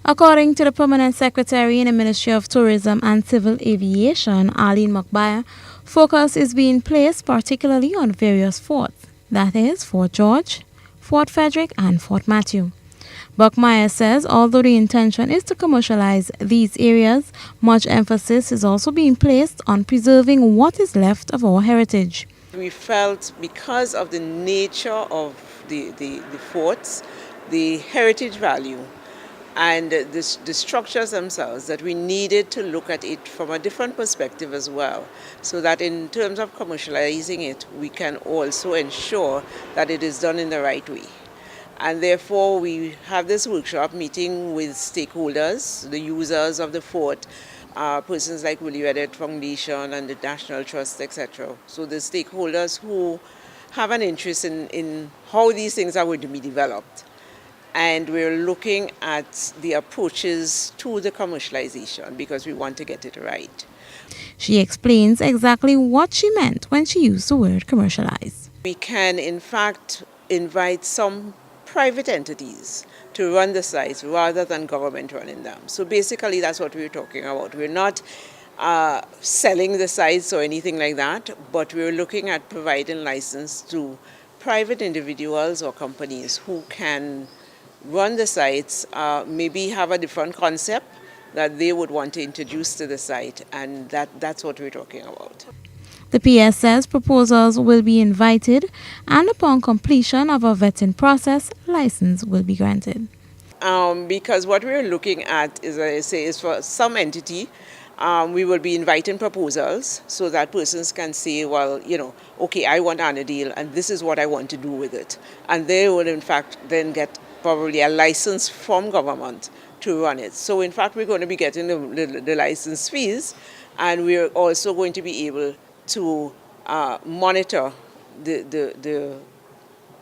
According to the Permanent Secretary in the Ministry of Tourism and Civil Aviation, Arlene Mcbire, focus is being placed particularly on various forts, that is, Fort George, Fort Frederick, and Fort Matthew. Buckmeyer says although the intention is to commercialize these areas, much emphasis is also being placed on preserving what is left of our heritage. We felt because of the nature of the forts, the heritage value, and the structures themselves, that we needed to look at it from a different perspective as well, so that in terms of commercializing it, we can also ensure that it is done in the right way. And therefore, we have this workshop meeting with stakeholders, the users of the fort, persons like Willie Reddit Foundation and the National Trust, etc. So the stakeholders who have an interest in how these things are going to be developed. And we're looking at the approaches to the commercialization because we want to get it right. She explains exactly what she meant when she used the word commercialize. We can, in fact, invite some private entities to run the sites rather than government running them. So basically that's what we're talking about. We're not selling the sites or anything like that, but we're looking at providing license to private individuals or companies who can run the sites, maybe have a different concept that they would want to introduce to the site, and that's what we're talking about. The PS says proposals will be invited, and upon completion of a vetting process, license will be granted. Because what we're looking at is, as I say, is for some entity, we will be inviting proposals so that persons can say, well, okay, I want a deal, and this is what I want to do with it. And they will, in fact, then get probably a license from government to run it. So, in fact, we're going to be getting the license fees, and we're also going to be able to monitor the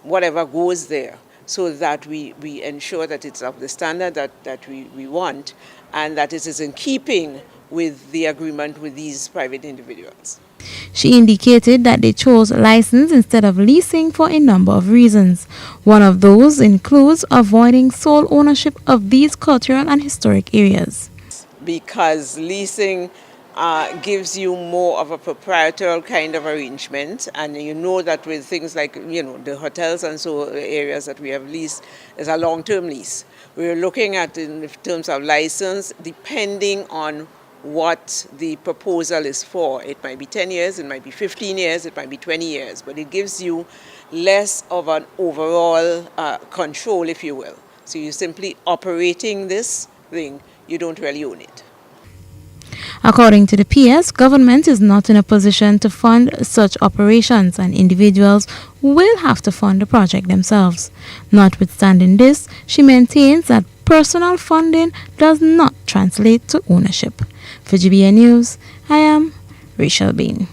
whatever goes there, so that we ensure that it's of the standard that we want, and that it is in keeping with the agreement with these private individuals. She indicated that they chose license instead of leasing for a number of reasons. One of those includes avoiding sole ownership of these cultural and historic areas. Because leasing gives you more of a proprietary kind of arrangement, and you know that with things like the hotels and so areas that we have leased is a long-term lease. We're looking at in terms of license, depending on what the proposal is for. It might be 10 years, it might be 15 years, it might be 20 years, but it gives you less of an overall control, if you will. So you're simply operating this thing, you don't really own it. According to the PS, government is not in a position to fund such operations, and individuals will have to fund the project themselves. Notwithstanding this, she maintains that personal funding does not translate to ownership. For GBN News, I am Rachel Bean.